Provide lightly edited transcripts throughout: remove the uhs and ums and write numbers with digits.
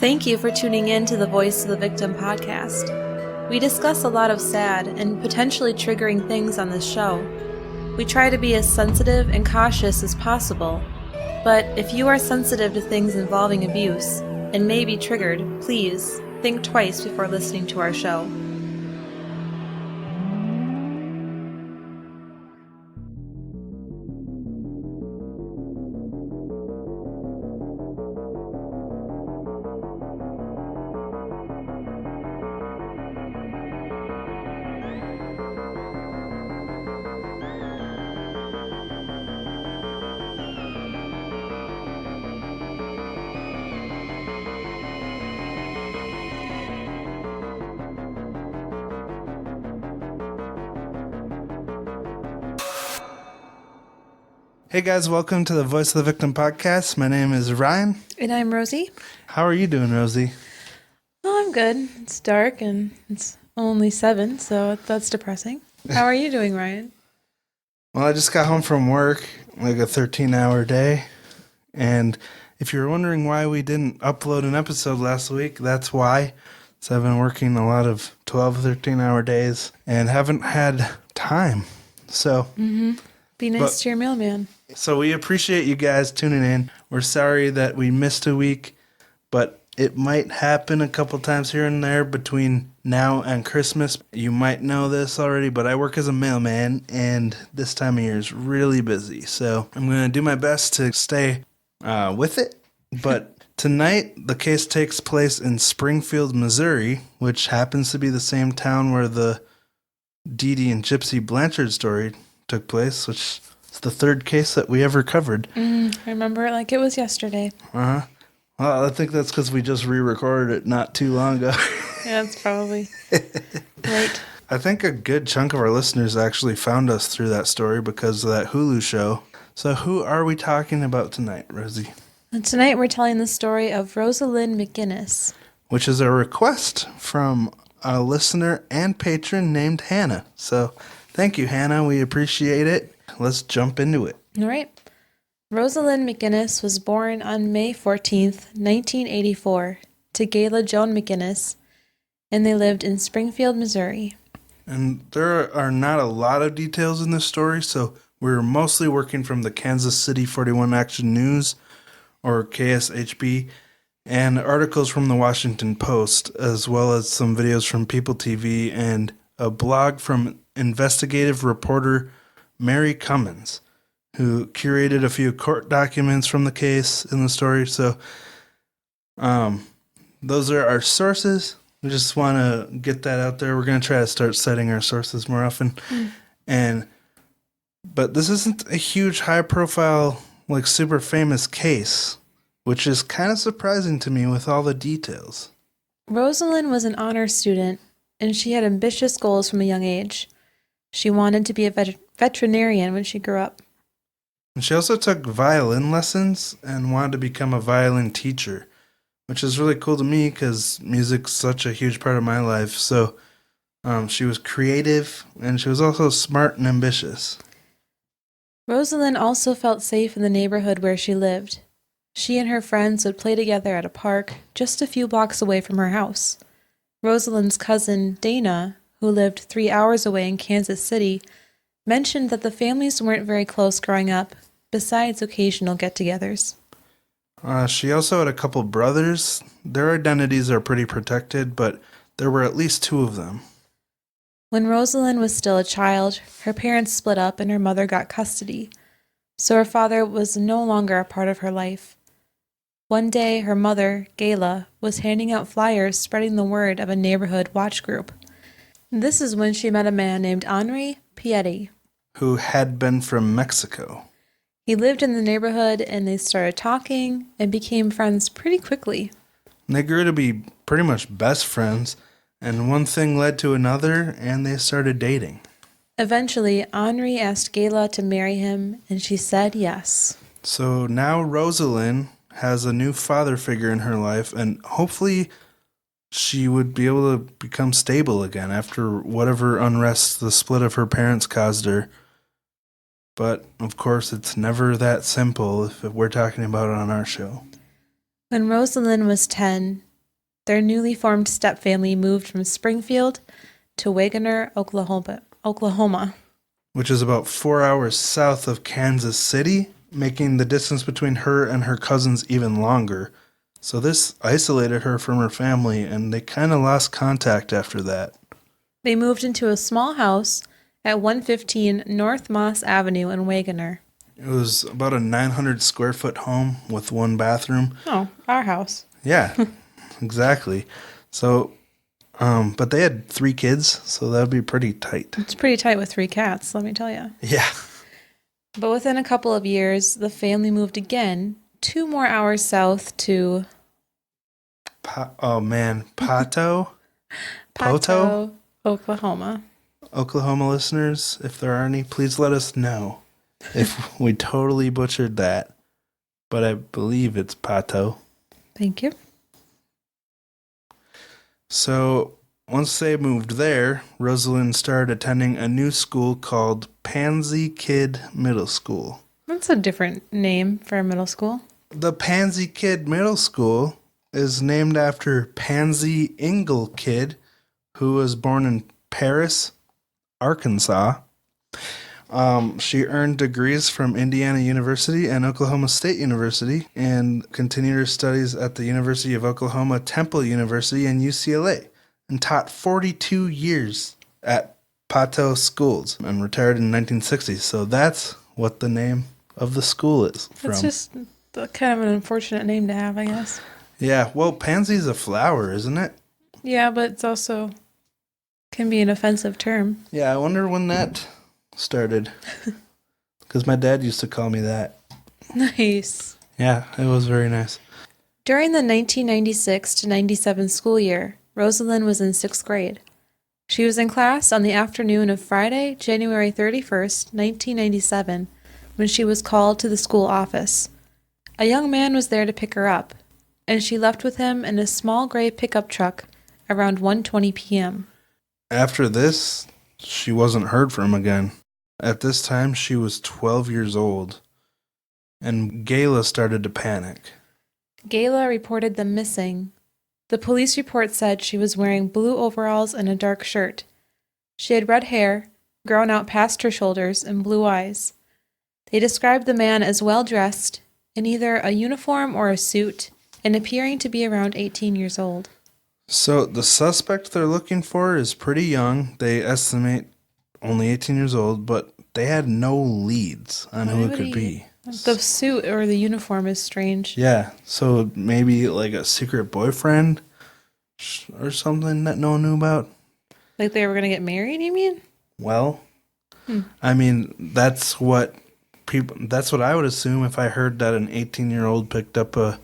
Thank you for tuning in to the Voice of the Victim podcast. We discuss a lot of sad and potentially triggering things on this show. We try to be as sensitive and cautious as possible, but if you are sensitive to things involving abuse and may be triggered, please think twice before listening to our show. Hey guys, welcome to the Voice of the Victim podcast. My name is Ryan. And I'm Rosie. How are you doing, Rosie? Oh, I'm good. It's dark and it's only 7, so that's depressing. How are you doing, Ryan? Well, I just got home from work, like a 13-hour day. And if you're wondering why we didn't upload an episode last week, that's why. So I've been working a lot of 12, 13-hour days and haven't had time. So Be nice to your mailman. So we appreciate you guys tuning in. We're sorry that we missed a week, but it might happen a couple times here and there between now and Christmas. You might know this already, but I work as a mailman, and this time of year is really busy. So I'm going to do my best to stay with it. But tonight, the case takes place in Springfield, Missouri, which happens to be the same town where the Dee Dee and Gypsy Blanchard story took place, which is the third case that we ever covered. I remember it like it was yesterday. Well, I think that's because we just re-recorded it not too long ago. Yeah, that's probably right. I think a good chunk of our listeners actually found us through that story because of that Hulu show. So who are we talking about tonight, Rosie? And tonight we're telling the story of Rosalynn McGinnis. Which is a request from a listener and patron named Hannah. So thank you, Hannah. We appreciate it. Let's jump into it. All right. Rosalynn McGinnis was born on May 14th, 1984, to Gayla Joan McGinnis, and they lived in Springfield, Missouri. And there are not a lot of details in this story, so we're mostly working from the Kansas City 41 Action News, or KSHB, and articles from the Washington Post, as well as some videos from People TV and a blog from investigative reporter Mary Cummins, who curated a few court documents from the case in the story. So those are our sources. We just want to get that out there. We're going to try to start citing our sources more often. But this isn't a huge, high-profile, like super famous case, which is kind of surprising to me with all the details. Rosalynn was an honor student, and she had ambitious goals from a young age. She wanted to be a veterinarian when she grew up. And she also took violin lessons and wanted to become a violin teacher, which is really cool to me because music's such a huge part of my life. So she was creative, and she was also smart and ambitious. Rosalynn also felt safe in the neighborhood where she lived. She and her friends would play together at a park just a few blocks away from her house. Rosalynn's cousin, Dana, who lived 3 hours away in Kansas City, mentioned that the families weren't very close growing up, besides occasional get-togethers. She also had a couple brothers. Their identities are pretty protected, but there were at least 2 of them. When Rosalynn was still a child, her parents split up and her mother got custody, so her father was no longer a part of her life. One day, her mother, Gayla, was handing out flyers spreading the word of a neighborhood watch group. This is when she met a man named Henri Piette, who had been from Mexico. He lived in the neighborhood, and they started talking and became friends pretty quickly. They grew to be pretty much best friends, and one thing led to another, and they started dating. Eventually, Henri asked Gayla to marry him, and she said yes. So now Rosalynn has a new father figure in her life, and hopefully she would be able to become stable again after whatever unrest the split of her parents caused her. But, of course, it's never that simple if we're talking about it on our show. When Rosalynn was 10, Their newly formed stepfamily moved from Springfield to Wagoner, Oklahoma. Which is about 4 hours south of Kansas City, making the distance between her and her cousins even longer. So this isolated her from her family, and they kind of lost contact after that. They moved into a small house at 115 North Moss Avenue in Wagoner. It was about a 900 square foot home with one bathroom. Oh, our house. Yeah, exactly. So, but they had 3 kids, so that would be pretty tight. It's pretty tight with 3 cats, let me tell you. Yeah. But within a couple of years, the family moved again 2 more hours south to Pato? Pato, Oklahoma. Oklahoma listeners, if there are any, please let us know if we totally butchered that. But I believe it's Pato. Thank you. So once they moved there, Rosalynn started attending a new school called Pansy Kid Middle School. That's a different name for a middle school. The Pansy Kid Middle School is named after Pansy Ingle Kid, who was born in Paris, Arkansas. She earned degrees from Indiana University and Oklahoma State University and continued her studies at the University of Oklahoma, Temple University, and UCLA, and taught 42 years at Pato schools and retired in 1960. So that's what the name of the school is from. It's just kind of an unfortunate name to have, I guess. Yeah, well, pansy's a flower, isn't it? Yeah, but it's also can be an offensive term. Yeah, I wonder when that started. Because my dad used to call me that. Nice. Yeah, it was very nice. During the 1996 to 97 school year, Rosalynn was in 6th grade. She was in class on the afternoon of Friday, January 31st, 1997, when she was called to the school office. A young man was there to pick her up, and she left with him in a small gray pickup truck around 1:20 p.m. After this, she wasn't heard from again. At this time, she was 12 years old, and Gayla started to panic. Gayla reported them missing. The police report said she was wearing blue overalls and a dark shirt. She had red hair, grown out past her shoulders, and blue eyes. They described the man as well-dressed, in either a uniform or a suit, and appearing to be around 18 years old. So the suspect they're looking for is pretty young. They estimate only 18 years old, but they had no leads on who it could be. The suit or the uniform is strange. Yeah, so maybe like a secret boyfriend or something that no one knew about. Like they were going to get married, you mean? Well, I mean, that's what I would assume if I heard that an 18-year-old picked up a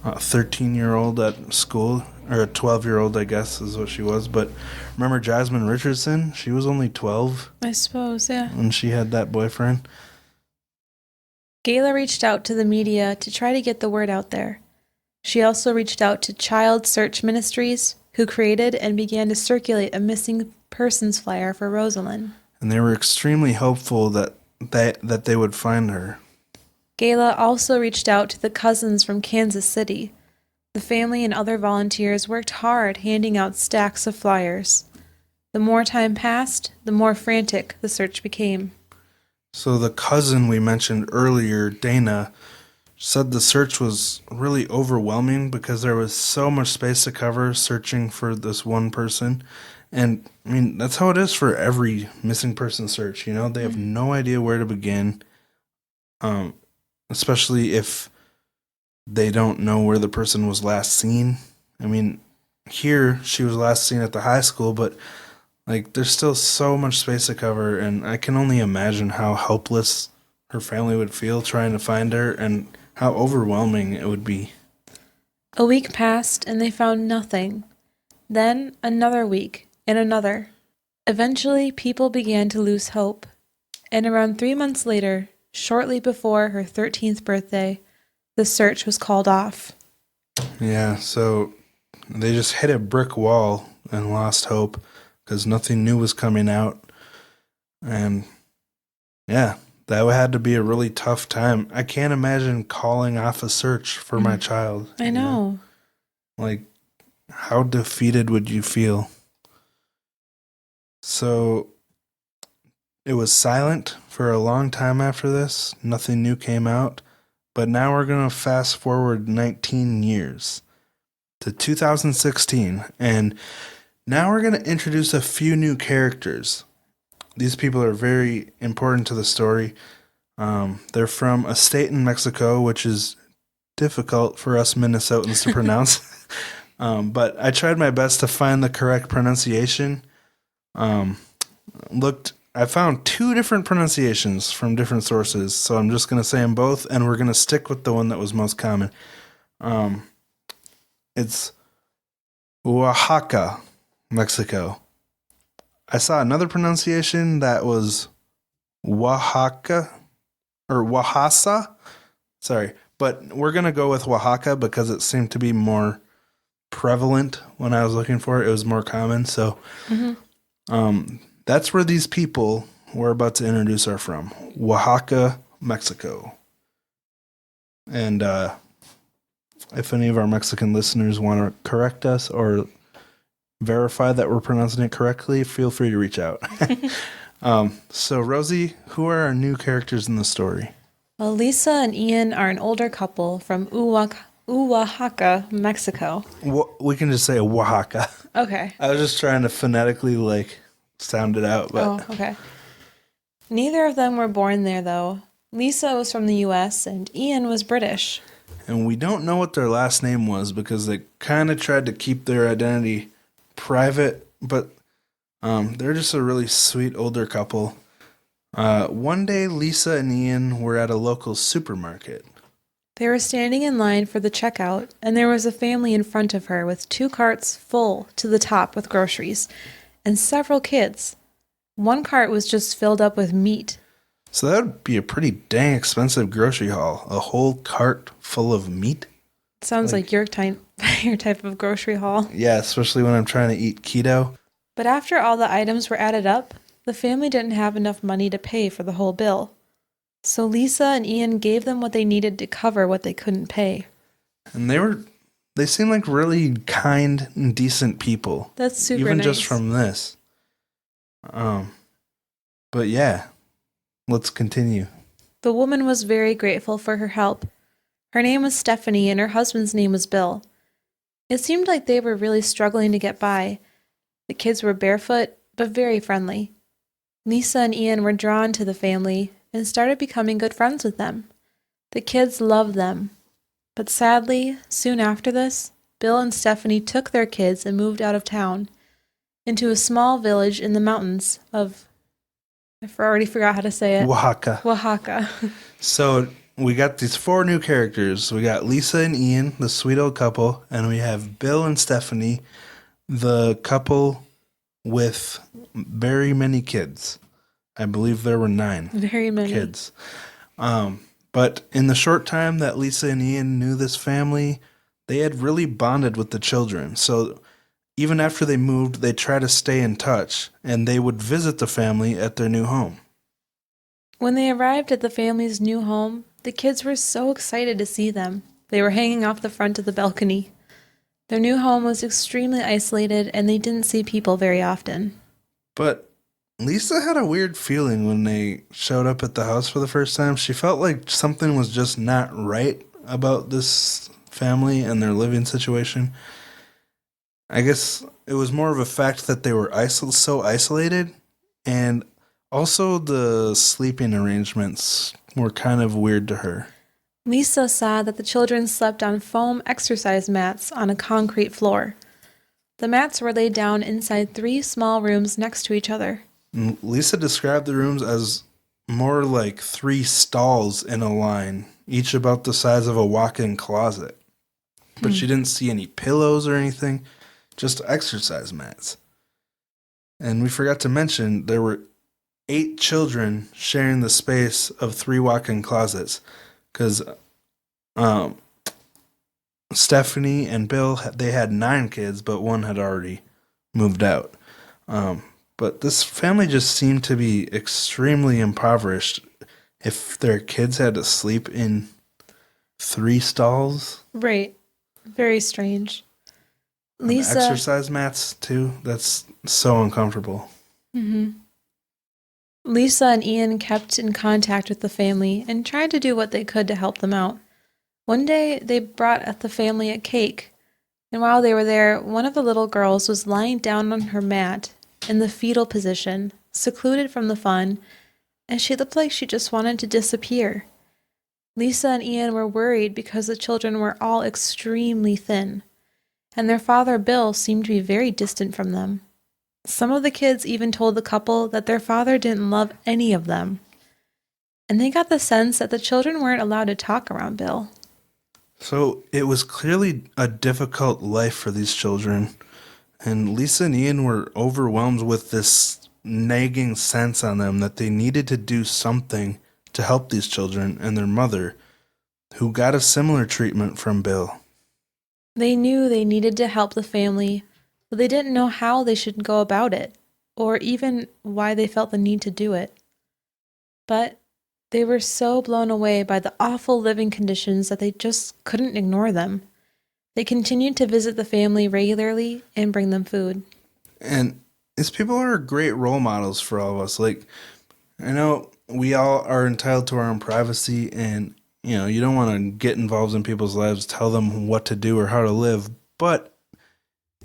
13-year-old at school, or a 12-year-old, I guess is what she was. But remember Jasmine Richardson? She was only 12. I suppose, yeah. When she had that boyfriend. Gayla reached out to the media to try to get the word out there. She also reached out to Child Search Ministries, who created and began to circulate a missing persons flyer for Rosalynn. And they were extremely hopeful that they would find her. Gayla also reached out to the cousins from Kansas City. The family and other volunteers worked hard handing out stacks of flyers. The more time passed, the more frantic the search became. So the cousin we mentioned earlier, Dana, said the search was really overwhelming because there was so much space to cover searching for this one person. And, I mean, that's how it is for every missing person search, you know? They have no idea where to begin, especially if they don't know where the person was last seen. I mean, here, she was last seen at the high school, but, like, there's still so much space to cover, and I can only imagine how helpless her family would feel trying to find her and how overwhelming it would be. A week passed, and they found nothing. Then another week, and another. Eventually, people began to lose hope, and around 3 months later, shortly before her 13th birthday, the search was called off. Yeah, so they just hit a brick wall and lost hope because nothing new was coming out. And yeah, that had to be a really tough time. I can't imagine calling off a search for my child. I know. Like, how defeated would you feel? So it was silent for a long time after this. Nothing new came out. But now we're going to fast forward 19 years to 2016. And now we're going to introduce a few new characters. These people are very important to the story. They're from a state in Mexico, which is difficult for us Minnesotans to pronounce. But I tried my best to find the correct pronunciation. I found two different pronunciations from different sources, so I'm just going to say them both, and we're going to stick with the one that was most common. It's Oaxaca, Mexico. I saw another pronunciation that was Oaxaca, or Oaxaca. Sorry, but we're going to go with Oaxaca because it seemed to be more prevalent when I was looking for it. It was more common, so that's where these people we're about to introduce are from. Oaxaca, Mexico. And if any of our Mexican listeners want to correct us or verify that we're pronouncing it correctly, feel free to reach out. So, Rosie, who are our new characters in the story? Well, Lisa and Ian are an older couple from Oaxaca, Mexico. We can just say Oaxaca. Okay. I was just trying to phonetically, sound it out. But. Oh, okay. Neither of them were born there, though. Lisa was from the U.S. and Ian was British. And we don't know what their last name was because they kind of tried to keep their identity private, but they're just a really sweet older couple. One day, Lisa and Ian were at a local supermarket. They were standing in line for the checkout, and there was a family in front of her with 2 carts full to the top with groceries, and several kids. One cart was just filled up with meat. So that would be a pretty dang expensive grocery haul. A whole cart full of meat? Sounds like your type of grocery haul. Yeah, especially when I'm trying to eat keto. But after all the items were added up, the family didn't have enough money to pay for the whole bill. So Lisa and Ian gave them what they needed to cover what they couldn't pay. And they seemed like really kind and decent people. That's super even nice. Just from this. But yeah, let's continue. The woman was very grateful for her help. Her name was Stephanie and her husband's name was Bill. It seemed like they were really struggling to get by. The kids were barefoot, but very friendly. Lisa and Ian were drawn to the family and started becoming good friends with them. The kids loved them. But sadly, soon after this, Bill and Stephanie took their kids and moved out of town into a small village in the mountains of, I already forgot how to say it. Oaxaca. So we got these 4 new characters. We got Lisa and Ian, the sweet old couple, and we have Bill and Stephanie, the couple with very many kids. I believe there were 9 Very many kids. But in the short time that Lisa and Ian knew this family, they had really bonded with the children. So even after they moved, they tried to stay in touch, and they would visit the family at their new home. When they arrived at the family's new home, the kids were so excited to see them. They were hanging off the front of the balcony. Their new home was extremely isolated, and they didn't see people very often. But Lisa had a weird feeling when they showed up at the house for the first time. She felt like something was just not right about this family and their living situation. I guess it was more of a fact that they were so isolated, and also the sleeping arrangements were kind of weird to her. Lisa saw that the children slept on foam exercise mats on a concrete floor. The mats were laid down inside 3 small rooms next to each other. Lisa described the rooms as more like 3 stalls in a line, each about the size of a walk-in closet. But she didn't see any pillows or anything, just exercise mats. And we forgot to mention there were 8 children sharing the space of 3 walk-in closets, because Stephanie and Bill, they had 9 kids, but one had already moved out. But this family just seemed to be extremely impoverished if their kids had to sleep in 3 stalls. Right. Very strange. On the Lisa. exercise mats, too. That's so uncomfortable. Mhm. Lisa and Ian kept in contact with the family and tried to do what they could to help them out. One day, they brought the family a cake, and while they were there, one of the little girls was lying down on her mat in the fetal position, secluded from the fun, and she looked like she just wanted to disappear. Lisa and Ian were worried because the children were all extremely thin, and their father, Bill, seemed to be very distant from them. Some of the kids even told the couple that their father didn't love any of them, and they got the sense that the children weren't allowed to talk around Bill. So it was clearly a difficult life for these children, and Lisa and Ian were overwhelmed with this nagging sense on them that they needed to do something to help these children and their mother, who got a similar treatment from Bill. They knew they needed to help the family, but they didn't know how they should go about it, or even why they felt the need to do it. But they were so blown away by the awful living conditions that they just couldn't ignore them. They continued to visit the family regularly and bring them food. And these people are great role models for all of us. Like, I know we all are entitled to our own privacy, and you don't want to get involved in people's lives, tell them what to do or how to live. But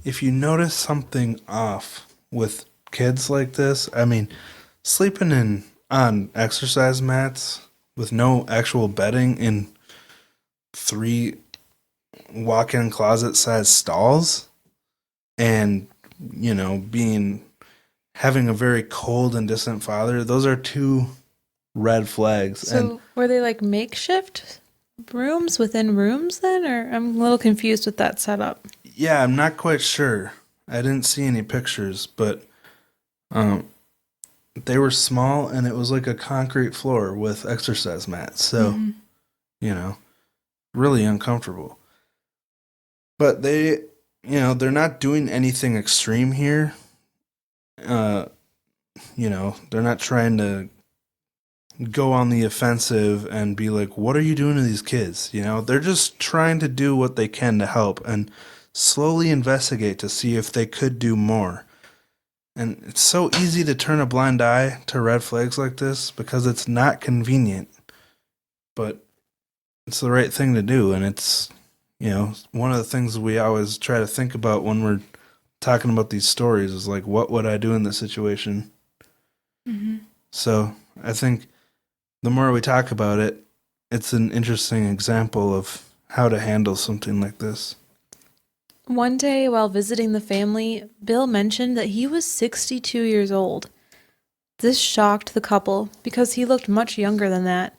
if you notice something off with kids like this, I mean, sleeping on exercise mats with no actual bedding in 3 walk-in closet-sized stalls, and having a very cold and distant father, those are 2 red flags. So And were they like makeshift rooms within rooms then? Or I'm a little confused with that setup. yeah, I'm not quite sure. I didn't see any pictures, but they were small, and it was like a concrete floor with exercise mats. So, really uncomfortable. But they're not doing anything extreme here. They're not trying to go on the offensive and be like, what are you doing to these kids? They're just trying to do what they can to help and slowly investigate to see if they could do more. And it's so easy to turn a blind eye to red flags like this because it's not convenient, but it's the right thing to do. And it's, one of the things we always try to think about when we're talking about these stories is like, what would I do in this situation? Mm-hmm. So I think the more we talk about it, it's an interesting example of how to handle something like this. One day, while visiting the family, Bill mentioned that he was 62 years old. This shocked the couple because he looked much younger than that.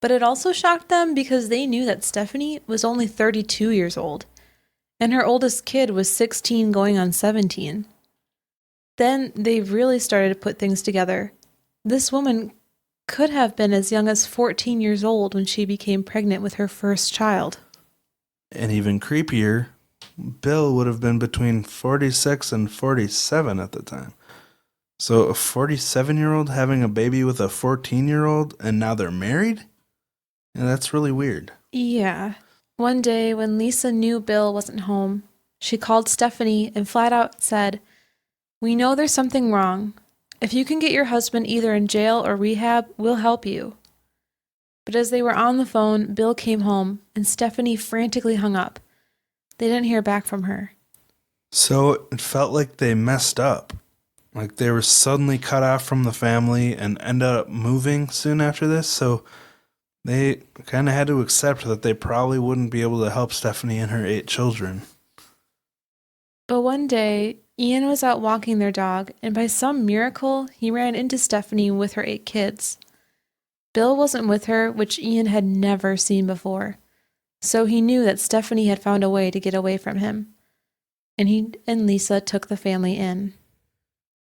But it also shocked them because they knew that Stephanie was only 32 years old, and her oldest kid was 16 going on 17. Then they really started to put things together. This woman could have been as young as 14 years old when she became pregnant with her first child. And even creepier, Bill would have been between 46 and 47 at the time. So a 47-year-old having a baby with a 14-year-old, and now they're married? And that's really weird. Yeah. One day, when Lisa knew Bill wasn't home, she called Stephanie and flat out said, "We know there's something wrong. If you can get your husband either in jail or rehab, we'll help you." But as they were on the phone, Bill came home, and Stephanie frantically hung up. They didn't hear back from her. So it felt like they messed up. Like they were suddenly cut off from the family and ended up moving soon after this. So they kind of had to accept that they probably wouldn't be able to help Stephanie and her 8 children. But one day, Ian was out walking their dog, and by some miracle, he ran into Stephanie with her 8 kids. Bill wasn't with her, which Ian had never seen before. So he knew that Stephanie had found a way to get away from him. And he and Lisa took the family in.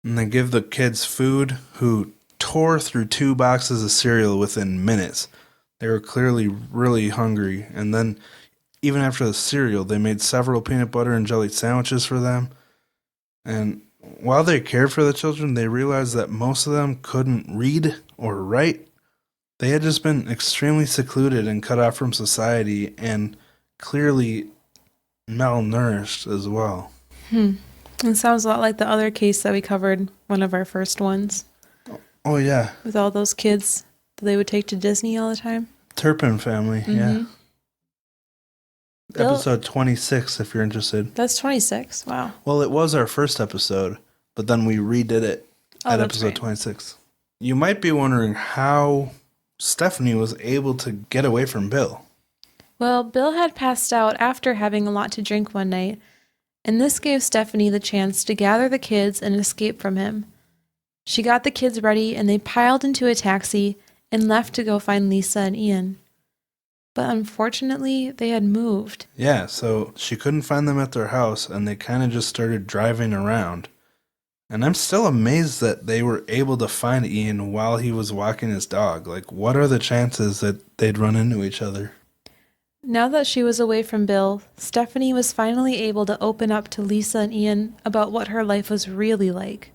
And they give the kids food, who tore through 2 boxes of cereal within minutes. They were clearly really hungry. And then, even after the cereal, they made several peanut butter and jelly sandwiches for them. And while they cared for the children, they realized that most of them couldn't read or write. They had just been extremely secluded and cut off from society, and clearly malnourished as well. It sounds a lot like the other case that we covered, one of our first ones, Oh, yeah. with all those kids that they would take to Disney all the time. Turpin family, yeah. Bill- Episode 26, if you're interested. That's 26. Wow. Well, it was our first episode, but then we redid it at that's episode right. 26. You might be wondering how Stephanie was able to get away from Bill. Well, Bill had passed out after having a lot to drink one night, and this gave Stephanie the chance to gather the kids and escape from him. She got the kids ready, and they piled into a taxi and left to go find Lisa and Ian. But unfortunately, they had moved. Yeah, so she couldn't find them at their house, and they kind of just started driving around. And I'm still amazed that they were able to find Ian while he was walking his dog. Like, what are the chances that they'd run into each other? Now that she was away from Bill, Stephanie was finally able to open up to Lisa and Ian about what her life was really like.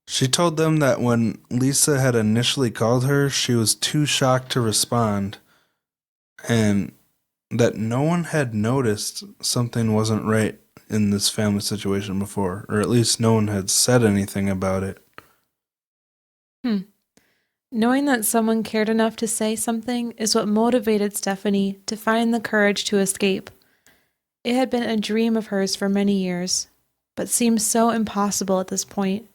She told them that when Lisa had initially called her, she was too shocked to respond, and that no one had noticed something wasn't right in this family situation before, or at least no one had said anything about it. Knowing that someone cared enough to say something is what motivated Stephanie to find the courage to escape. It had been a dream of hers for many years, but seemed so impossible at this point.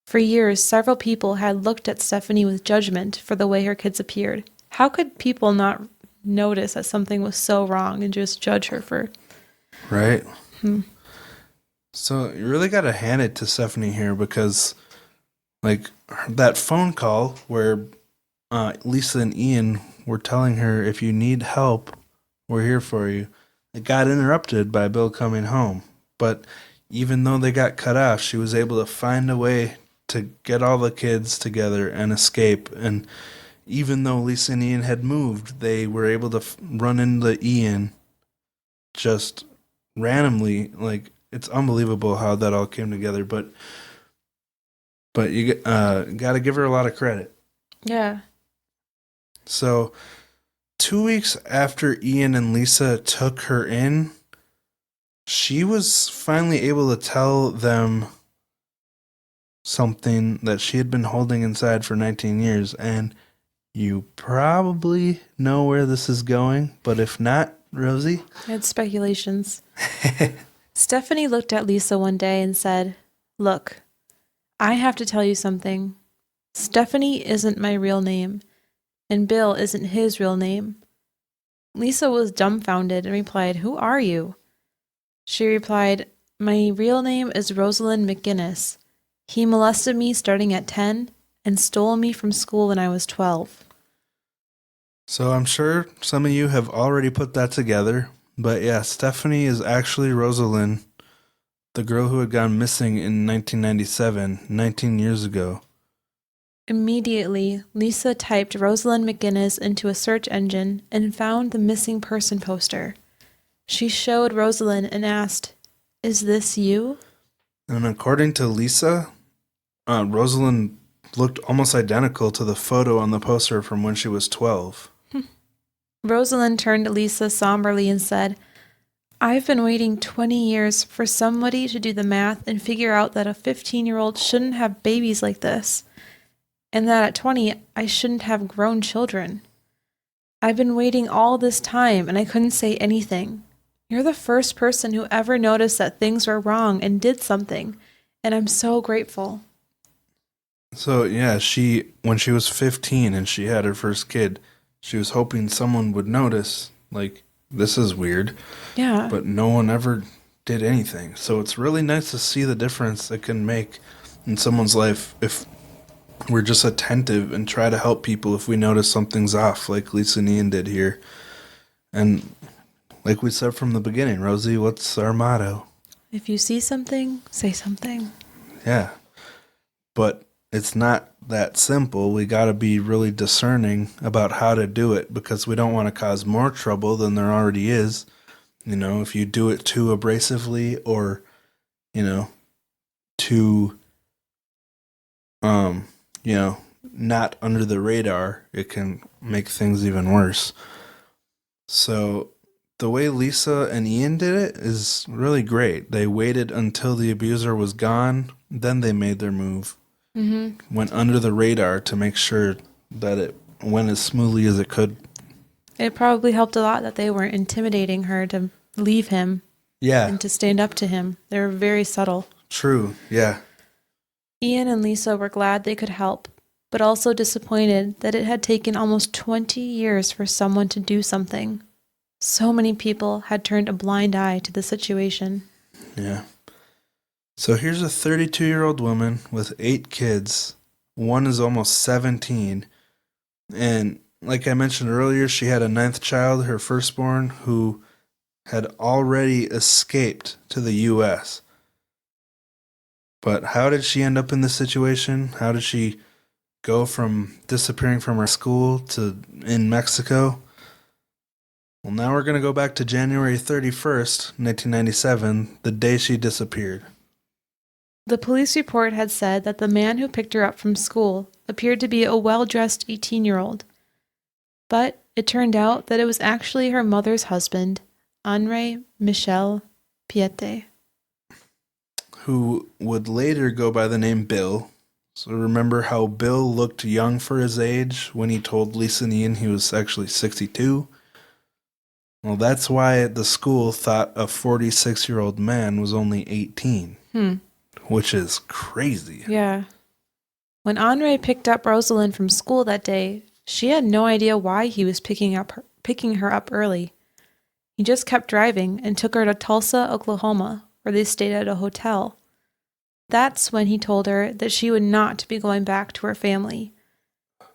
For years, several people had looked at Stephanie with judgment for the way her kids appeared. How could people not notice that something was so wrong and just judge her for... Right? So you really got to hand it to Stephanie here because, like, that phone call where Lisa and Ian were telling her, if you need help, we're here for you. It got interrupted by Bill coming home. But even though they got cut off, she was able to find a way to get all the kids together and escape. And even though Lisa and Ian had moved, they were able to run into Ian just randomly. Like, it's unbelievable how that all came together. But you got to give her a lot of credit. Yeah. So 2 weeks after Ian and Lisa took her in, she was finally able to tell them something that she had been holding inside for 19 years. And you probably know where this is going, but if not, Rosie? I had speculations. Stephanie looked at Lisa one day and said, "Look, I have to tell you something. Stephanie isn't my real name, and Bill isn't his real name." Lisa was dumbfounded and replied, "Who are you?" She replied, "My real name is Rosalynn McGinnis. He molested me starting at 10 and stole me from school when I was 12. So I'm sure some of you have already put that together. But yeah, Stephanie is actually Rosalynn, the girl who had gone missing in 1997, 19 years ago. Immediately, Lisa typed Rosalynn McGinnis into a search engine and found the missing person poster. She showed Rosalynn and asked, "Is this you?" And according to Lisa, Rosalynn looked almost identical to the photo on the poster from when she was 12. Rosalynn turned to Lisa somberly and said, "I've been waiting 20 years for somebody to do the math and figure out that a 15-year-old shouldn't have babies like this, and that at 20 I shouldn't have grown children. I've been waiting all this time and I couldn't say anything. You're the first person who ever noticed that things were wrong and did something, and I'm so grateful." So yeah, when she was 15 and she had her first kid, she was hoping someone would notice, like, this is weird. Yeah. But no one ever did anything. So it's really nice to see the difference it can make in someone's life if we're just attentive and try to help people if we notice something's off, like Lisa and Ian did here. And like we said from the beginning, Rosie, what's our motto? If you see something, say something. Yeah. But it's not that simple. We got to be really discerning about how to do it because we don't want to cause more trouble than there already is. You know, if you do it too abrasively or, too, not under the radar, it can make things even worse. So The way Lisa and Ian did it is really great. They waited until the abuser was gone, then they made their move. Went under the radar to make sure that it went as smoothly as it could. It probably helped a lot that they weren't intimidating her to leave him Yeah, and to stand up to him. They were very subtle. true. Yeah. Ian and Lisa were glad they could help, but also disappointed that it had taken almost 20 years for someone to do something. So many people had turned a blind eye to the situation. Yeah. So here's a 32-year-old woman with 8 kids. One is almost 17. And like I mentioned earlier, she had a 9th child, her firstborn, who had already escaped to the U.S. But how did she end up in this situation? How did she go from disappearing from her school to in Mexico? Well, now we're going to go back to January 31st, 1997, the day she disappeared. The police report had said that the man who picked her up from school appeared to be a well-dressed 18-year-old. But it turned out that it was actually her mother's husband, Henri Piette. Who would later go by the name Bill. So remember how Bill looked young for his age when he told Lisa and Ian he was actually 62? Well, that's why the school thought a 46-year-old man was only 18. Which is crazy. Yeah. When Henri picked up Rosalynn from school that day, she had no idea why he was picking her up early. He just kept driving and took her to Tulsa, Oklahoma, where they stayed at a hotel. That's when he told her that she would not be going back to her family.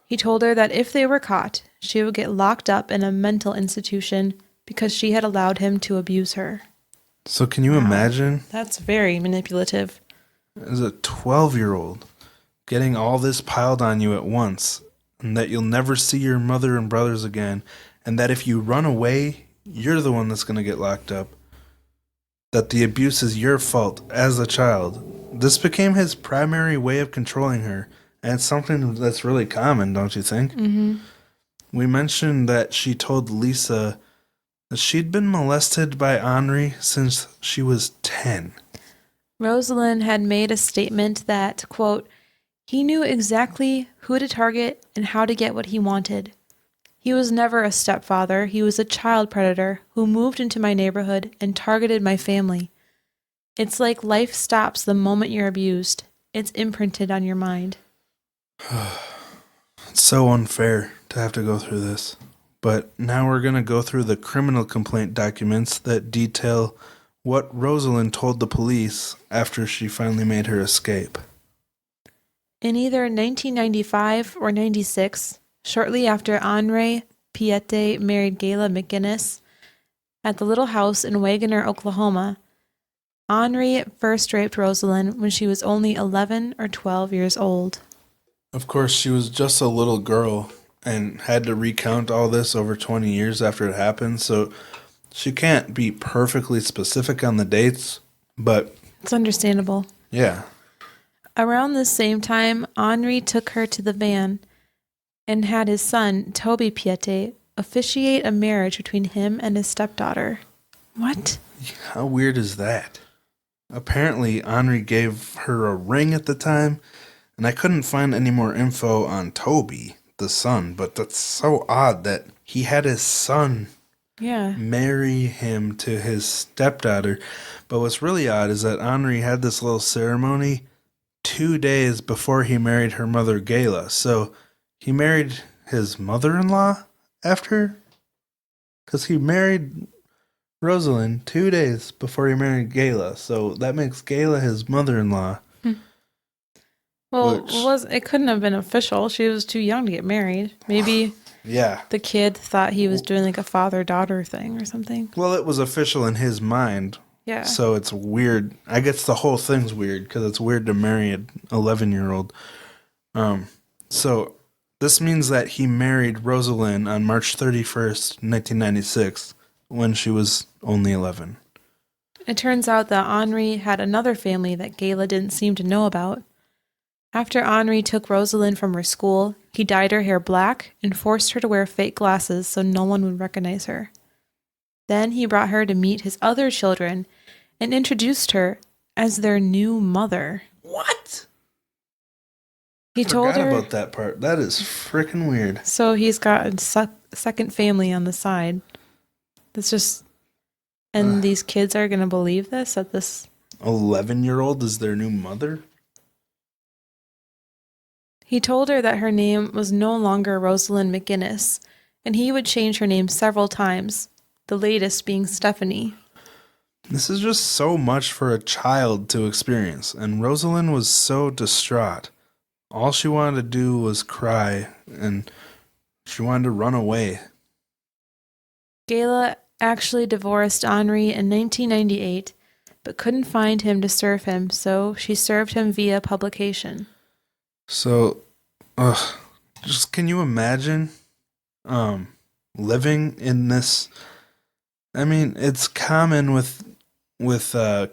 He told her that if they were caught, she would get locked up in a mental institution because she had allowed him to abuse her. So can you imagine? That's very manipulative. As a 12-year-old, getting all this piled on you at once, and that you'll never see your mother and brothers again, and that if you run away, you're the one that's going to get locked up. That the abuse is your fault as a child. This became his primary way of controlling her, and it's something that's really common, don't you think? We mentioned that she told Lisa that she'd been molested by Henri since she was 10. Rosalynn had made a statement that, quote, he knew exactly who to target and how to get what he wanted. He was never a stepfather. He was a child predator who moved into my neighborhood and targeted my family. It's like life stops the moment you're abused. It's imprinted on your mind. It's so unfair to have to go through this. But now we're going to go through the criminal complaint documents that detail what Rosalynn told the police after she finally made her escape. In either 1995 or 96, shortly after Henri Piette married Gayla McGinnis, at the little house in Wagoner, Oklahoma, Henri first raped Rosalynn when she was only 11 or 12 years old. Of course, she was just a little girl and had to recount all this over 20 years after it happened, so she can't be perfectly specific on the dates, but It's understandable. yeah. Around the same time, Henri took her to the van and had his son, Toby Piette, officiate a marriage between him and his stepdaughter. What? How weird is that? Apparently, Henri gave her a ring at the time, and I couldn't find any more info on Toby, the son, but that's so odd that he had his son marry him to his stepdaughter. But what's really odd is that Henri had this little ceremony 2 days before he married her mother, Gayla. So he married his mother-in-law after? Because he married Rosalynn 2 days before he married Gayla. So that makes Gayla his mother-in-law. Well, it couldn't have been official. She was too young to get married. Maybe the kid thought he was doing like a father-daughter thing or something. Well, it was official in his mind. Yeah. So it's weird. I guess the whole thing's weird because it's weird to marry an 11-year-old. So this means that he married Rosalynn on March 31st, 1996, when she was only 11. It turns out that Henri had another family that Gayla didn't seem to know about. After Henri took Rosalynn from her school, he dyed her hair black and forced her to wear fake glasses so no one would recognize her. Then he brought her to meet his other children and introduced her as their new mother. What? He told her about that part. That is freaking weird. So he's got a second family on the side. That's just... And these kids are going to believe this? That this 11-year-old is their new mother? He told her that her name was no longer Rosalynn McGinnis, and he would change her name several times, the latest being Stephanie. This is just so much for a child to experience, and Rosalynn was so distraught. All she wanted to do was cry, and she wanted to run away. Gayla actually divorced Henri in 1998, but couldn't find him to serve him, so she served him via publication. So, just can you imagine living in this? I mean, it's common with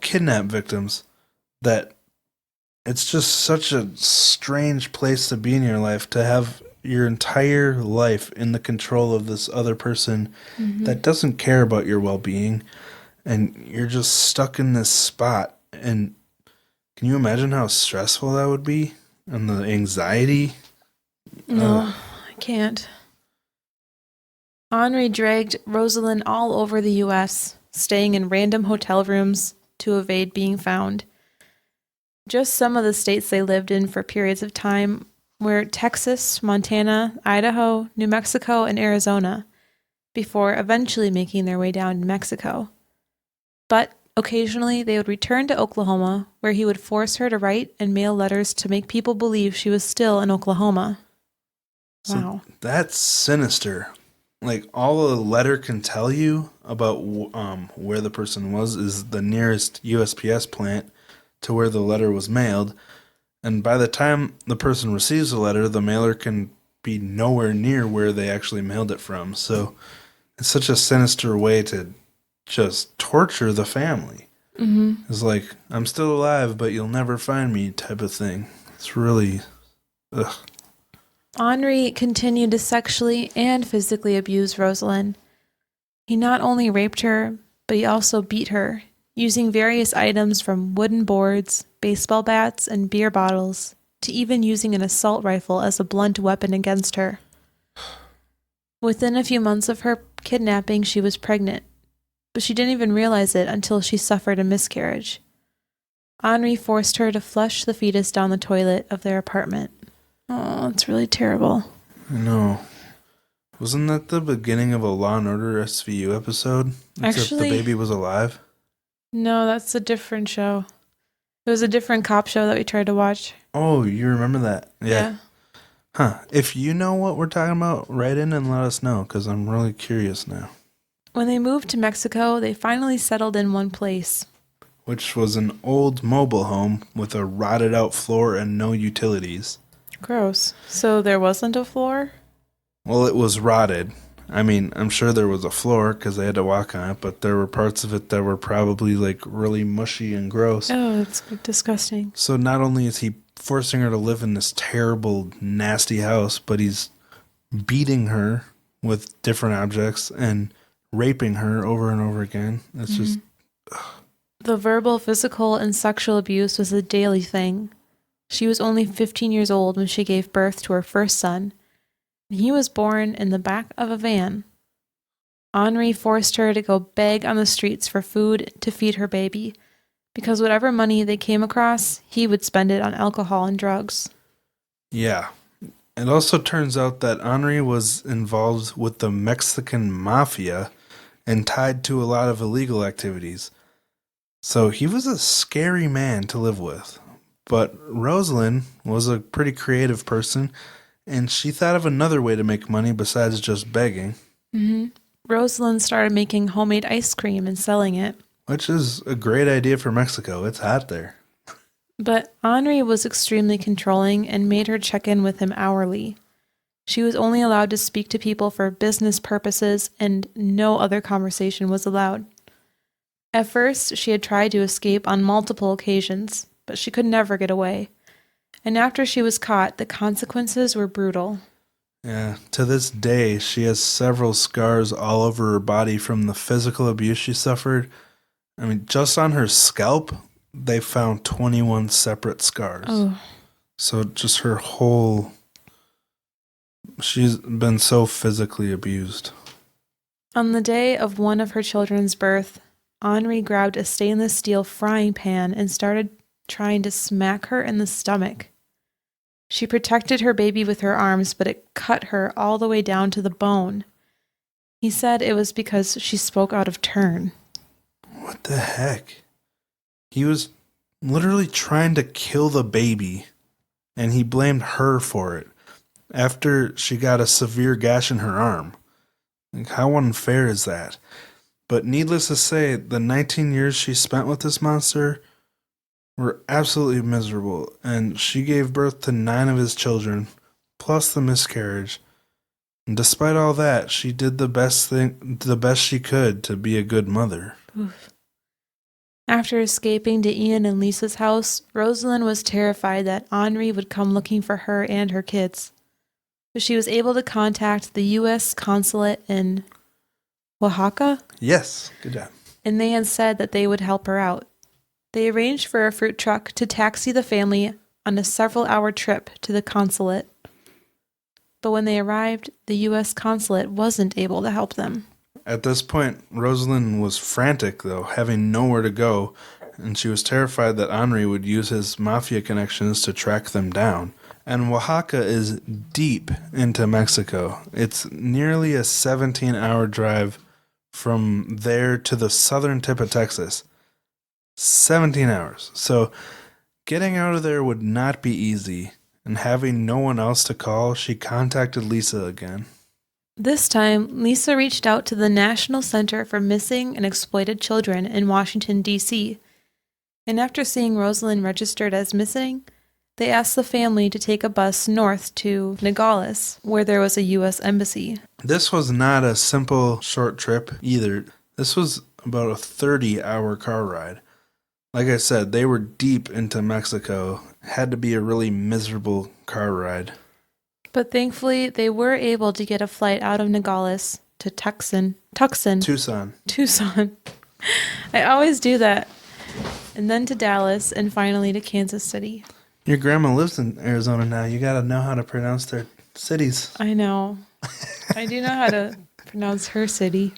kidnap victims that it's just such a strange place to be in your life, to have your entire life in the control of this other person that doesn't care about your well-being, and you're just stuck in this spot. And can you imagine how stressful that would be, and the anxiety? No, I can't. Henri dragged Rosalynn all over the U.S., staying in random hotel rooms to evade being found. Just some of the states they lived in for periods of time were Texas, Montana, Idaho, New Mexico, and Arizona, before eventually making their way down to Mexico. But occasionally they would return to Oklahoma, where he would force her to write and mail letters to make people believe she was still in Oklahoma. Wow. So that's sinister. Like, all a letter can tell you about where the person was is the nearest USPS plant to where the letter was mailed. And by the time the person receives the letter, the mailer can be nowhere near where they actually mailed it from. So it's such a sinister way to just torture the family. It's like, I'm still alive, but you'll never find me type of thing. It's really... ugh. Henri continued to sexually and physically abuse Rosalynn. He not only raped her, but he also beat her, using various items from wooden boards, baseball bats, and beer bottles, to even using an assault rifle as a blunt weapon against her. Within a few months of her kidnapping, she was pregnant, but she didn't even realize it until she suffered a miscarriage. Henri forced her to flush the fetus down the toilet of their apartment. Oh, it's really terrible. I know. Wasn't that the beginning of a Law and Order SVU episode? Except Actually, the baby was alive? No, that's a different show. It was a different cop show that we tried to watch. Oh, you remember that? Yeah. Huh. If you know what we're talking about, write in and let us know, because I'm really curious now. When they moved to Mexico, they finally settled in one place. Which was an old mobile home with a rotted out floor and no utilities. Gross. So there wasn't a floor? Well, it was rotted. I mean, I'm sure there was a floor because they had to walk on it, but there were parts of it that were probably like really mushy and gross. Oh, it's disgusting. So not only is he forcing her to live in this terrible, nasty house, but he's beating her with different objects and raping her over and over again. It's just... The verbal, physical, and sexual abuse was a daily thing. She was only 15 years old when she gave birth to her first son. He was born in the back of a van. Henri forced her to go beg on the streets for food to feed her baby, because whatever money they came across, he would spend it on alcohol and drugs. Yeah. It also turns out that Henri was involved with the Mexican mafia and tied to a lot of illegal activities. So he was a scary man to live with. But Rosalynn was a pretty creative person, and she thought of another way to make money besides just begging. Rosalynn started making homemade ice cream and selling it. Which is a great idea for Mexico. It's hot there. But Henri was extremely controlling and made her check in with him hourly. She was only allowed to speak to people for business purposes, and no other conversation was allowed. At first, she had tried to escape on multiple occasions, but she could never get away. And after she was caught, the consequences were brutal. Yeah, to this day, she has several scars all over her body from the physical abuse she suffered. I mean, just on her scalp, they found 21 separate scars. Oh. So just her whole... She's been so physically abused. On the day of one of her children's birth, Henri grabbed a stainless steel frying pan and started trying to smack her in the stomach. She protected her baby with her arms, but it cut her all the way down to the bone. He said it was because she spoke out of turn. What the heck? He was literally trying to kill the baby, and he blamed her for it after she got a severe gash in her arm. Like, how unfair is that? But needless to say, the 19 years she spent with this monster were absolutely miserable, and she gave birth to 9 of his children, plus the miscarriage. And despite all that, she did the best she could to be a good mother. Oof. After escaping to Ian and Lisa's house, Rosalynn was terrified that Henri would come looking for her and her kids. But she was able to contact the U.S. consulate in Oaxaca. Yes, good job. And they had said that they would help her out. They arranged for a fruit truck to taxi the family on a several-hour trip to the consulate. But when they arrived, the U.S. consulate wasn't able to help them. At this point, Rosalynn was frantic, though, having nowhere to go, and she was terrified that Henri would use his mafia connections to track them down. And Oaxaca is deep into Mexico. It's nearly a 17-hour drive from there to the southern tip of Texas. 17 hours. So getting out of there would not be easy, and having no one else to call, she contacted Lisa again. This time, Lisa reached out to the National Center for Missing and Exploited Children in Washington, D.C., and after seeing Rosalynn registered as missing, they asked the family to take a bus north to Nogales, where there was a U.S. embassy. This was not a simple short trip either. This was about a 30-hour car ride. Like I said, they were deep into Mexico. Had to be a really miserable car ride. But thankfully, they were able to get a flight out of Nogales to Tucson. I always do that. And then to Dallas, and finally to Kansas City. Your grandma lives in Arizona now. You gotta know how to pronounce their cities. I know. I do know how to pronounce her city.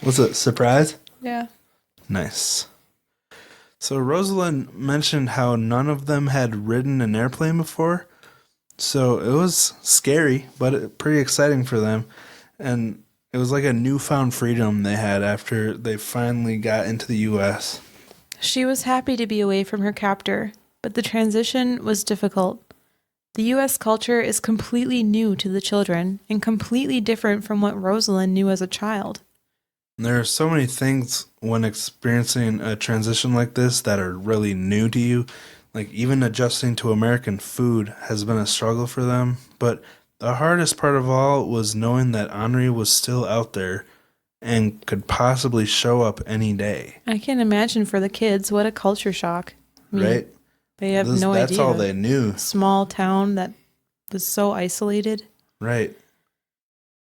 Was it surprise? Yeah. Nice. So Rosalynn mentioned how none of them had ridden an airplane before. So it was scary, but pretty exciting for them. And it was like a newfound freedom they had after they finally got into the U.S. She was happy to be away from her captor, but the transition was difficult. The U.S. culture is completely new to the children and completely different from what Rosalynn knew as a child. There are so many things when experiencing a transition like this that are really new to you. Like even adjusting to American food has been a struggle for them. But the hardest part of all was knowing that Henri was still out there and could possibly show up any day. I can imagine for the kids, what a culture shock. I mean, right? They have no idea. That's all they knew. Small town that was so isolated. Right.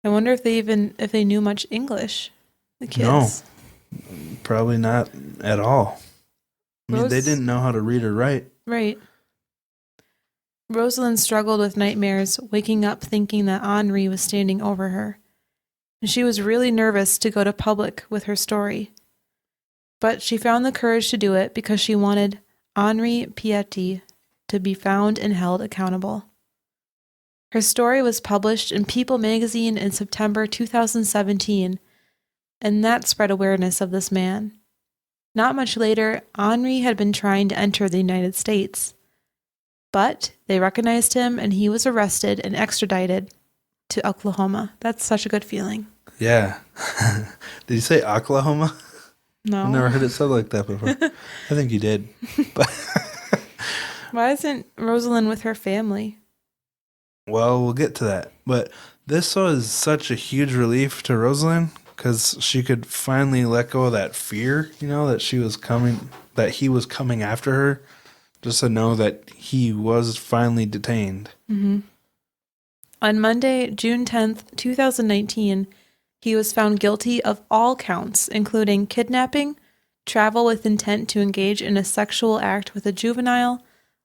I wonder if they knew much English. The kids. No, probably not at all. I mean, they didn't know how to read or write. Right. Rosalynn struggled with nightmares, waking up thinking that Henri was standing over her. And she was really nervous to go to public with her story. But she found the courage to do it because she wanted Henri Piette to be found and held accountable. Her story was published in People magazine in September 2017, and that spread awareness of this man. Not much later, Henri had been trying to enter the United States. But they recognized him and he was arrested and extradited to Oklahoma. That's such a good feeling. Yeah. Did you say Oklahoma? No. I've never heard it said like that before. I think you did. But why isn't Rosalynn with her family? Well, we'll get to that. But this was such a huge relief to Rosalynn because she could finally let go of that fear, that he was coming after her, just to know that he was finally detained. Mm-hmm. On Monday, June 10th, 2019, he was found guilty of all counts, including kidnapping, travel with intent to engage in a sexual act with a juvenile,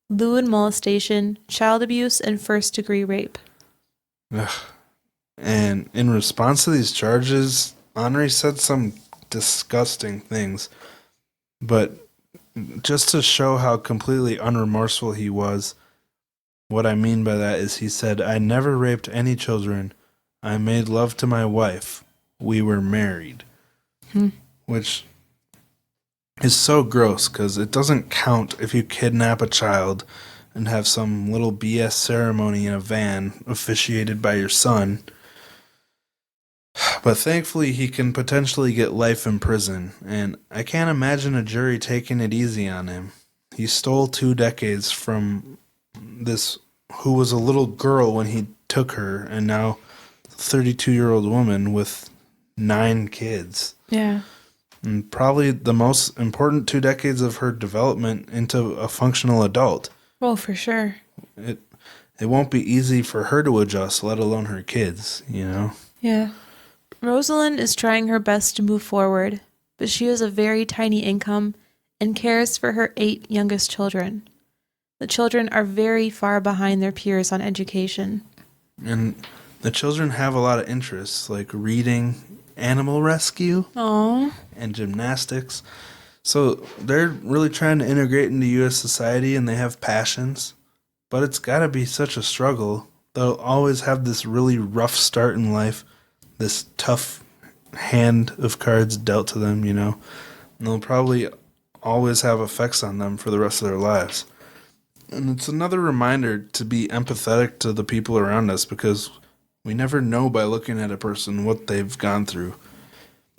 lewd molestation, child abuse, and first-degree rape. Ugh. And in response to these charges, Henri said some disgusting things. But just to show how completely unremorseful he was, what I mean by that is he said, "I never raped any children. I made love to my wife. We were married." Which is so gross because it doesn't count if you kidnap a child and have some little BS ceremony in a van officiated by your son. But thankfully, he can potentially get life in prison, and I can't imagine a jury taking it easy on him. He stole 2 decades from this who was a little girl when he took her, and now 32-year-old woman with 9 kids. Yeah. And probably the most important 2 decades of her development into a functional adult. Oh, for sure. It won't be easy for her to adjust, let alone her kids, you know? Yeah. Rosalynn is trying her best to move forward, but she has a very tiny income and cares for her 8 youngest children. The children are very far behind their peers on education. And the children have a lot of interests, like reading, animal rescue, and gymnastics. So they're really trying to integrate into U.S. society, and they have passions. But it's got to be such a struggle. They'll always have this really rough start in life, this tough hand of cards dealt to them, you know. And they'll probably always have effects on them for the rest of their lives. And it's another reminder to be empathetic to the people around us, because we never know by looking at a person what they've gone through.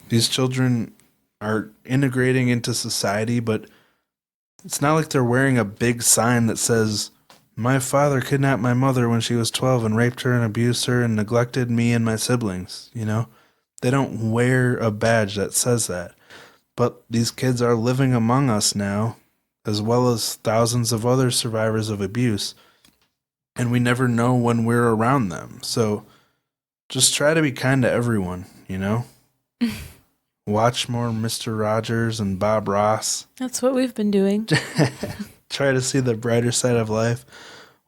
These children are integrating into society, but it's not like they're wearing a big sign that says, "My father kidnapped my mother when she was 12 and raped her and abused her and neglected me and my siblings," you know? They don't wear a badge that says that. But these kids are living among us now, as well as thousands of other survivors of abuse, and we never know when we're around them. So just try to be kind to everyone, you know? Watch more Mr. Rogers and Bob Ross. That's what we've been doing. Try to see the brighter side of life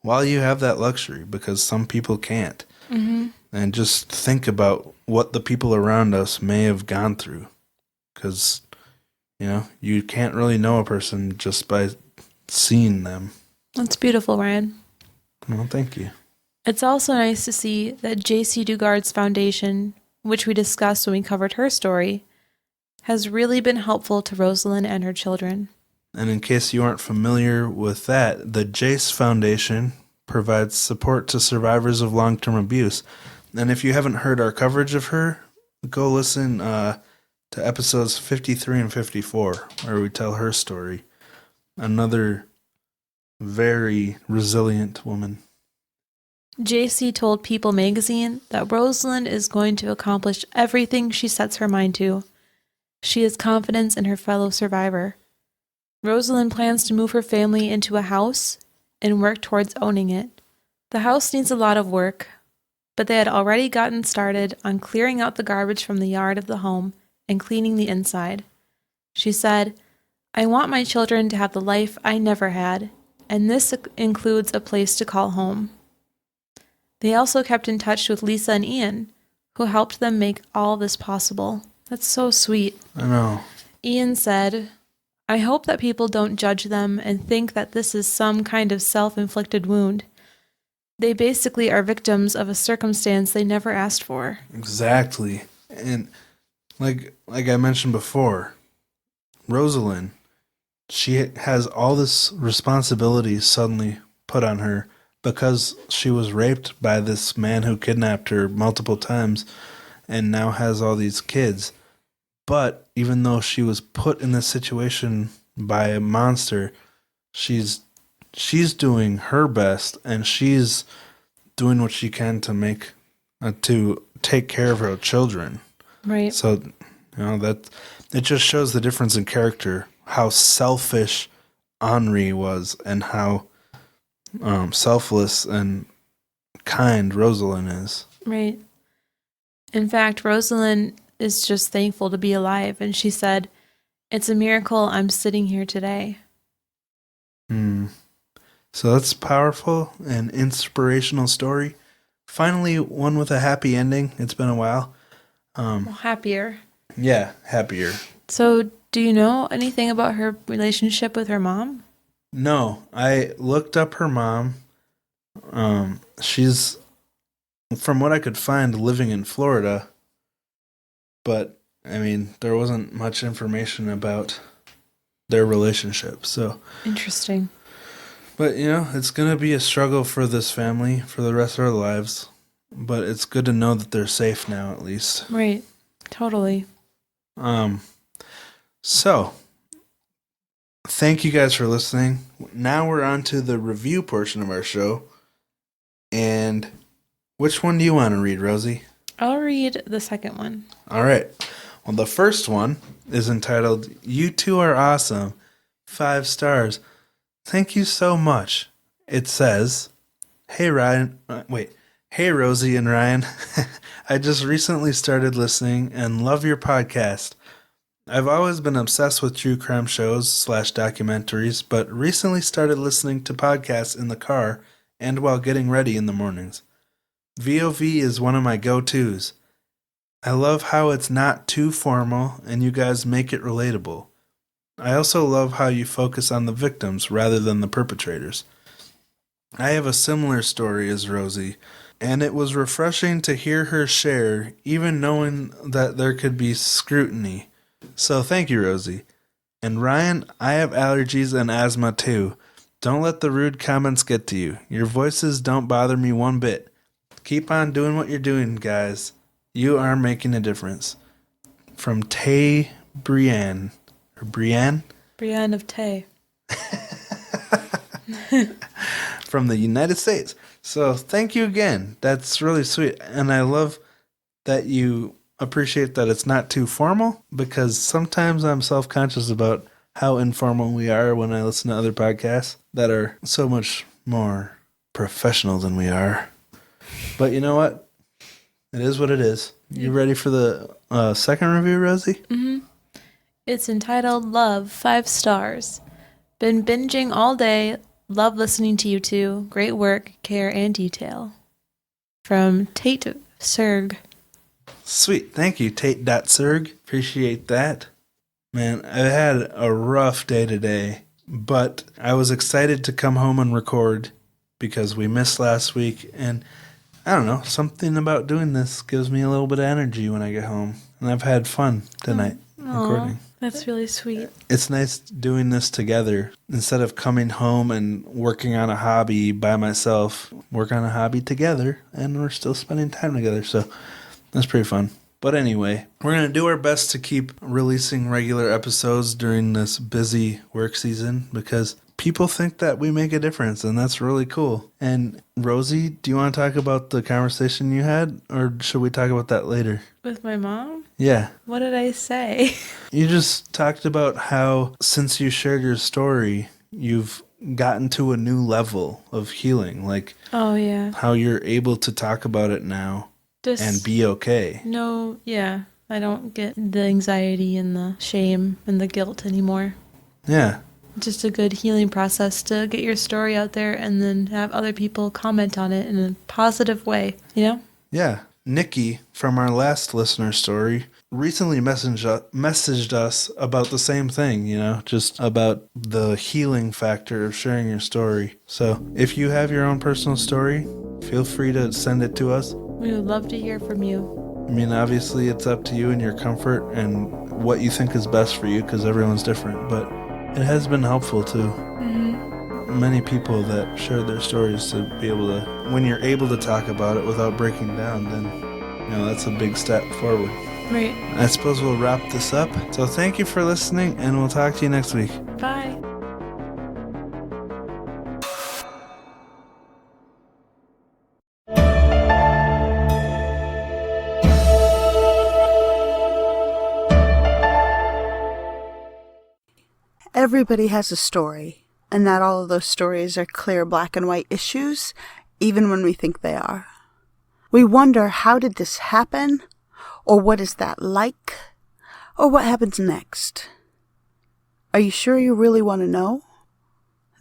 while you have that luxury, because some people can't. Mm-hmm. And just think about what the people around us may have gone through, because, you know, you can't really know a person just by seeing them. That's beautiful, Ryan. Well, thank you. It's also nice to see that J.C. Dugard's foundation, which we discussed when we covered her story, has really been helpful to Rosalynn and her children. And in case you aren't familiar with that, the Jace Foundation provides support to survivors of long-term abuse. And if you haven't heard our coverage of her, go listen to episodes 53 and 54, where we tell her story. Another very resilient woman. JC told People magazine that Rosalynn is going to accomplish everything she sets her mind to. She has confidence in her fellow survivor. Rosalynn plans to move her family into a house and work towards owning it. The house needs a lot of work, but they had already gotten started on clearing out the garbage from the yard of the home and cleaning the inside. She said, "I want my children to have the life I never had, and this includes a place to call home." They also kept in touch with Lisa and Ian, who helped them make all this possible. That's so sweet. I know. Ian said, "I hope that people don't judge them and think that this is some kind of self-inflicted wound. They basically are victims of a circumstance they never asked for." Exactly. And like I mentioned before, Rosalynn, she has all this responsibility suddenly put on her because she was raped by this man who kidnapped her multiple times and now has all these kids. But even though she was put in this situation by a monster, she's doing her best, and she's doing what she can to take care of her children. Right. So, you know, that it just shows the difference in character, how selfish Henri was, and how selfless and kind Rosalynn is. Right. In fact, Rosalynn is just thankful to be alive, and she said, "It's a miracle I'm sitting here today." So that's a powerful and inspirational story. Finally, one with a happy ending. It's been a while. Well, happier. Yeah, happier. So, do you know anything about her relationship with her mom? No, I looked up her mom. She's, from what I could find, living in Florida. But, I mean, there wasn't much information about their relationship. So Interesting. But, it's going to be a struggle for this family for the rest of their lives. But it's good to know that they're safe now, at least. Right. Totally. So, thank you guys for listening. Now we're on to the review portion of our show. And which one do you want to read, Rosie? I'll read the second one. All right. Well, the first one is entitled, "You Two Are Awesome. 5 stars. Thank you so much." It says, Hey Rosie and Ryan. I just recently started listening and love your podcast. I've always been obsessed with true crime shows / documentaries, but recently started listening to podcasts in the car and while getting ready in the mornings. VOV is one of my go-tos. I love how it's not too formal and you guys make it relatable. I also love how you focus on the victims rather than the perpetrators. I have a similar story as Rosie, and it was refreshing to hear her share, even knowing that there could be scrutiny. So thank you, Rosie. And Ryan, I have allergies and asthma too. Don't let the rude comments get to you. Your voices don't bother me one bit. Keep on doing what you're doing, guys. You are making a difference. From Tay Brienne. Or Brienne? Brienne of Tay. From the United States. So thank you again. That's really sweet. And I love that you appreciate that it's not too formal, because sometimes I'm self-conscious about how informal we are when I listen to other podcasts that are so much more professional than we are. But you know what? It is what it is. You ready for the second review, Rosie? Mm-hmm. It's entitled Love, 5 stars. Been binging all day. Love listening to you two. Great work, care, and detail. From Tate Serg. Sweet. Thank you, Tate.Serg. Appreciate that. Man, I had a rough day today, but I was excited to come home and record because we missed last week, and I don't know, something about doing this gives me a little bit of energy when I get home, and I've had fun tonight recording. That's really sweet. It's nice doing this together. Instead of coming home and working on a hobby by myself, work on a hobby together, and we're still spending time together, so that's pretty fun. But anyway, we're going to do our best to keep releasing regular episodes during this busy work season because people think that we make a difference, and that's really cool. And Rosie, do you want to talk about the conversation you had, or should we talk about that later? With my mom? Yeah. What did I say? You just talked about how since you shared your story, you've gotten to a new level of healing. Like, oh, yeah. How you're able to talk about it now and be okay. No, yeah. I don't get the anxiety and the shame and the guilt anymore. Yeah. Just a good healing process to get your story out there and then have other people comment on it in a positive way, you know? Yeah. Nikki, from our last listener story, recently messaged us about the same thing, just about the healing factor of sharing your story. So if you have your own personal story, feel free to send it to us. We would love to hear from you. I mean, obviously it's up to you and your comfort and what you think is best for you because everyone's different, but it has been helpful to many people that share their stories to be able to, when you're able to talk about it without breaking down, then, that's a big step forward. Right. I suppose we'll wrap this up. So thank you for listening, and we'll talk to you next week. Bye. Everybody has a story, and not all of those stories are clear black and white issues, even when we think they are. We wonder, how did this happen? Or what is that like? Or what happens next? Are you sure you really want to know?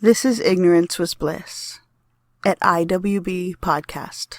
This is Ignorance Was Bliss at IWB Podcast.